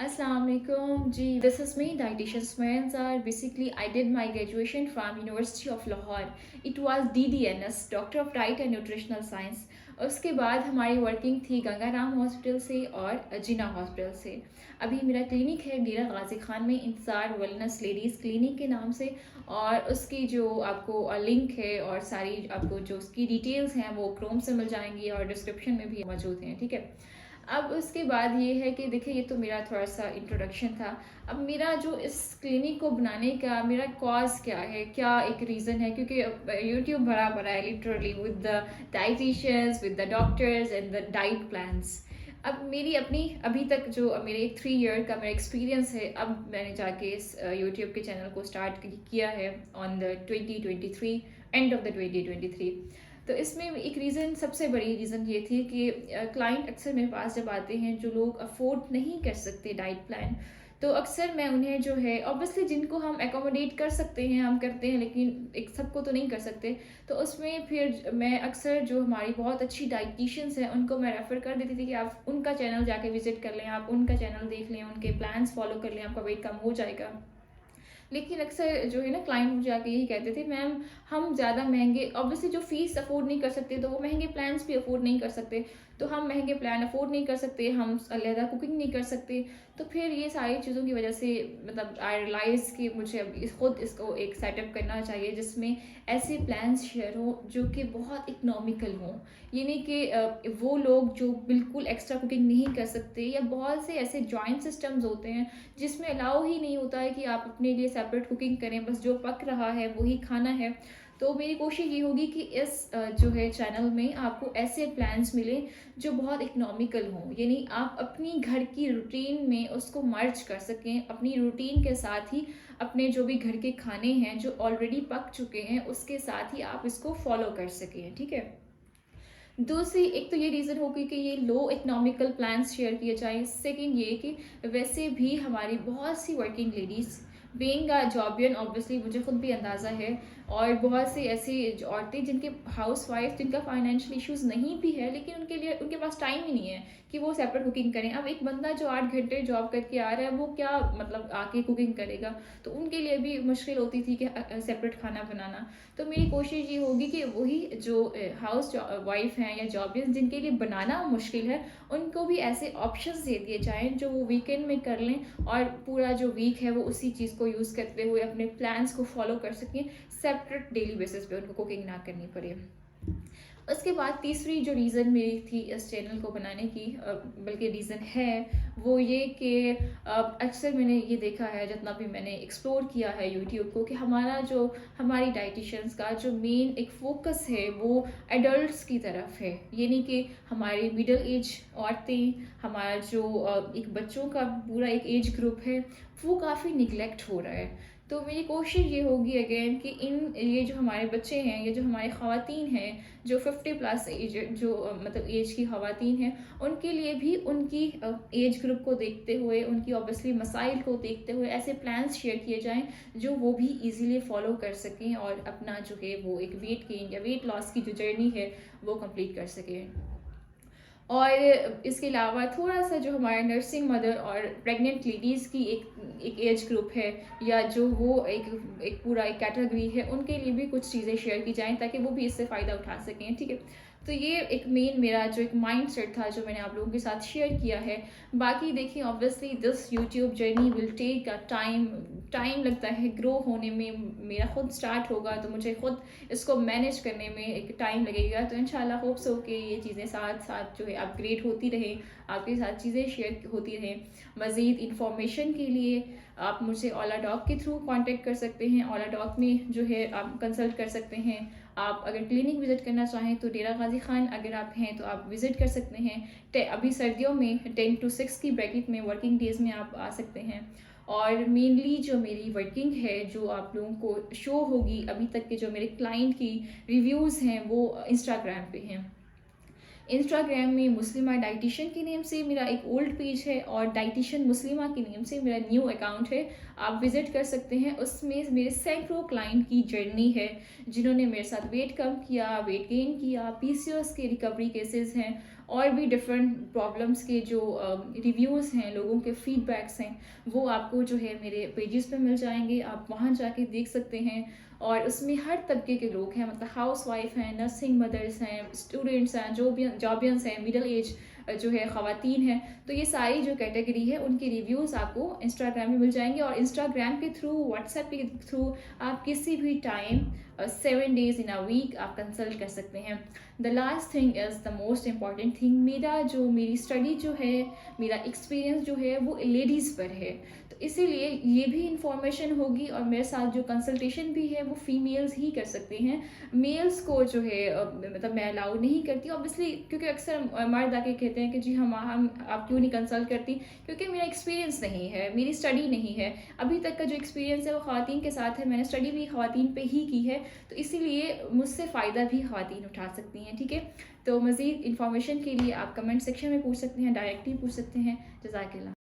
Assalamu alaikum. Ji, this is me, dietitian Smayan Zar. Basically, I did my graduation from University of Lahore. It was DDNS, Doctor of Diet and Nutritional Science. उसके बाद हमारी working थी Gangaram hospital से और जिना hospital से। अभी मेरा clinic है डेरा गाजी खान में, इंतज़ार वेलनेस लेडीज़ क्लिनिक के नाम से। और उसकी जो आपको लिंक है और सारी आपको जो उसकी डिटेल्स हैं वो क्रोम से मिल जाएंगी और डिस्क्रिप्शन में भी मौजूद हैं, ठीक है। अब उसके बाद ये है कि देखिए, ये तो मेरा थोड़ा सा इंट्रोडक्शन था। अब मेरा जो इस क्लिनिक को बनाने का मेरा कॉज क्या है, क्या एक रीज़न है, क्योंकि यूट्यूब भरा पड़ा है literally with the dietitians, with the doctors and the diet plans. अब मेरी अपनी अभी तक जो मेरे एक 3 ईयर का मेरा एक्सपीरियंस है, अब मैंने जाके इस यूट्यूब के चैनल को स्टार्ट किया है on the 2023, end of the 2023। तो इसमें एक रीज़न, सबसे बड़ी रीज़न ये थी कि क्लाइंट अक्सर मेरे पास जब आते हैं जो लोग अफोर्ड नहीं कर सकते डाइट प्लान, तो अक्सर मैं उन्हें जो है ऑब्वियसली जिनको हम एकोमोडेट कर सकते हैं हम करते हैं, लेकिन एक सबको तो नहीं कर सकते। तो उसमें फिर मैं अक्सर जो हमारी बहुत अच्छी डाइटिशियंस हैं उनको मैं रेफ़र कर देती थी कि आप उनका चैनल जाके विज़िट कर लें, आप उनका चैनल देख लें, उनके प्लान्स फॉलो कर लें, आपका वेट कम हो जाएगा। लेकिन अक्सर जो है ना क्लाइंट मुझे आके यही कहते थे, मैम हम ज़्यादा महंगे, ऑब्वियसली जो फ़ीस अफोर्ड नहीं कर सकते तो वो महंगे प्लान्स भी अफोर्ड नहीं कर सकते। तो हम महंगे प्लान अफोर्ड नहीं कर सकते, हम अलहदा कुकिंग नहीं कर सकते। तो फिर ये सारी चीज़ों की वजह से मतलब आई रियलाइज़ कि मुझे अब खुद इसको एक सेटअप करना चाहिए जिसमें ऐसे प्लान्स शेयर हों जो कि बहुत इकनॉमिकल हों। यानी कि वो लोग जो बिल्कुल एक्स्ट्रा कुकिंग नहीं कर सकते, या बहुत से ऐसे जॉइंट सिस्टम्स होते हैं जिसमें अलाउ ही नहीं होता है कि आप अपने लिए सेपरेट कुकिंग करें, बस जो पक रहा है वही खाना है। तो मेरी कोशिश ये होगी कि इस जो है चैनल में आपको ऐसे प्लान्स मिलें जो बहुत इकनॉमिकल हों, यानी आप अपनी घर की रूटीन में उसको मर्ज कर सकें, अपनी रूटीन के साथ ही अपने जो भी घर के खाने हैं जो ऑलरेडी पक चुके हैं उसके साथ ही आप इसको फॉलो कर सकें, ठीक है। दूसरी एक तो ये रीज़न होगी कि ये लो इकोनॉमिकल प्लान्स शेयर किए जाएँ। सेकंड ये कि वैसे भी हमारी बहुत सी वर्किंग लेडीज़ बीइंग अ जॉबियन, ऑब्वियसली मुझे खुद भी अंदाज़ा है, और बहुत सी ऐसी औरतें जिनके हाउसवाइफ जिनका फाइनेंशियल इश्यूज़ नहीं भी है, लेकिन उनके लिए उनके पास टाइम ही नहीं है कि वो सेपरेट कुकिंग करें। अब एक बंदा जो 8 घंटे जॉब करके आ रहा है वो क्या मतलब आके कुकिंग करेगा, तो उनके लिए भी मुश्किल होती थी कि सेपरेट खाना बनाना। तो मेरी कोशिश ये होगी कि वही जो हाउस वाइफ हैं या जॉबियन जिनके लिए बनाना मुश्किल है, उनको भी ऐसे ऑप्शंस दे दिए जाएँ जो वो वीकेंड में कर लें, और पूरा जो वीक है वो उसी चीज़ को यूज़ करते हुए अपने प्लान्स को फॉलो कर सकें, सेपरेट डेली बेसिस पे उनको कुकिंग ना करनी पड़े। उसके बाद तीसरी जो रीज़न मेरी थी इस चैनल को बनाने की, बल्कि रीज़न है, वो ये कि अक्सर मैंने ये देखा है जितना भी मैंने एक्सप्लोर किया है यूट्यूब को, कि हमारी डाइटिशियंस का जो मेन एक फ़ोकस है वो एडल्ट्स की तरफ है। यानी कि हमारी मिडल एज औरतें, हमारा जो एक बच्चों का पूरा एक एज ग्रुप है, वो काफ़ी निगलेक्ट हो रहा है। तो मेरी कोशिश ये होगी अगेन कि ये जो हमारे बच्चे हैं, ये जो हमारी ख़वातीन हैं जो 50 प्लस एज, जो मतलब एज की ख़वातीन हैं, उनके लिए भी उनकी एज ग्रुप को देखते हुए, उनकी ऑब्वियसली मसाइल को देखते हुए ऐसे प्लान्स शेयर किए जाएँ जो वो भी ईज़िली फ़ॉलो कर सकें और अपना जो है वो एक वेट गेन या वेट लॉस की जो जर्नी है वो कंप्लीट कर सकें। और इसके अलावा थोड़ा-सा जो हमारा नर्सिंग मदर और प्रेग्नेंट लेडीज़ की एक एज ग्रुप है, या जो वो एक एक पूरा एक कैटेगरी है, उनके लिए भी कुछ चीज़ें शेयर की जाएँ ताकि वो भी इससे फ़ायदा उठा सकें, ठीक है। तो ये एक मेन मेरा जो एक माइंडसेट था जो मैंने आप लोगों के साथ शेयर किया है। बाकी देखिए, obviously this YouTube journey will take a time, time लगता है ग्रो होने में। मेरा खुद स्टार्ट होगा तो मुझे खुद इसको मैनेज करने में एक टाइम लगेगा। तो इंशाल्लाह होप्स हो कि ये चीज़ें साथ साथ जो है अपग्रेड होती रहें, आपके साथ चीज़ें शेयर होती रहें। मज़ीद इंफॉर्मेशन के लिए आप मुझसे ओला डॉग के थ्रू कांटेक्ट कर सकते हैं। ओला डॉग में जो है आप कंसल्ट कर सकते हैं। आप अगर क्लिनिक विज़िट करना चाहें तो डेरा गाजी खान अगर आप हैं तो आप विज़िट कर सकते हैं। अभी सर्दियों में 10 to 6 की ब्रैकेट में वर्किंग डेज़ में आप आ सकते हैं। और मेनली जो मेरी वर्किंग है, जो आप लोगों को शो होगी, अभी तक के जो मेरे क्लाइंट की रिव्यूज़ हैं वो इंस्टाग्राम पे हैं। इंस्टाग्राम में मुस्लिमा डाइटिशियन के नेम से मेरा एक ओल्ड पेज है, और डाइटिशियन मुस्लिमा के नेम से मेरा न्यू अकाउंट है। आप विज़िट कर सकते हैं। उसमें मेरे सैकड़ों क्लाइंट की जर्नी है जिन्होंने मेरे साथ वेट कम किया, वेट गेन किया, पीसीओएस के रिकवरी केसेस हैं, और भी डिफरेंट प्रॉब्लम्स के जो रिव्यूज़ हैं, लोगों के फीडबैक्स हैं, वो आपको जो है मेरे पेजेस पे मिल जाएँगे। आप वहाँ जाके देख सकते हैं और उसमें हर तबके के लोग हैं, मतलब हाउसवाइफ़ हैं, नर्सिंग मदर्स हैं, स्टूडेंट्स हैं, जॉबियंस हैं, मिडल एज जो है ख़वातीन हैं। तो ये सारी जो कैटेगरी है उनके रिव्यूज़ आपको इंस्टाग्राम में मिल जाएँगे और इंस्टाग्राम के थ्रू, व्हाट्सएप के थ्रू आप किसी भी time 7 days in a week आप कंसल्ट कर सकते हैं। The last thing is the most important thing, मेरी स्टडी जो है, मेरा एक्सपीरियंस जो है वो लेडीज़ पर है। तो इसीलिए ये भी इंफॉर्मेशन होगी और मेरे साथ जो कंसल्टेशन भी है वो फीमेल्स ही कर सकते हैं। मेल्स को जो है मतलब मैं अलाउ नहीं करती ऑब्वियसली, क्योंकि अक्सर मर्द आके कहते हैं कि जी हम आप क्यों नहीं कंसल्ट करती, क्योंकि मेरा एक्सपीरियंस नहीं है, मेरी स्टडी नहीं है। अभी तक का जो एक्सपीरियंस है वो ख़वातीन के साथ है, मैंने स्टडी भी ख़वातीन पे ही की है, तो इसीलिए मुझसे फ़ायदा भी ख़वातीन उठा सकती हैं, ठीक है। तो मज़ीद इन्फॉर्मेशन के लिए आप कमेंट सेक्शन में पूछ सकते हैं, डायरेक्टली पूछ सकते हैं। जज़ाकल्लाह।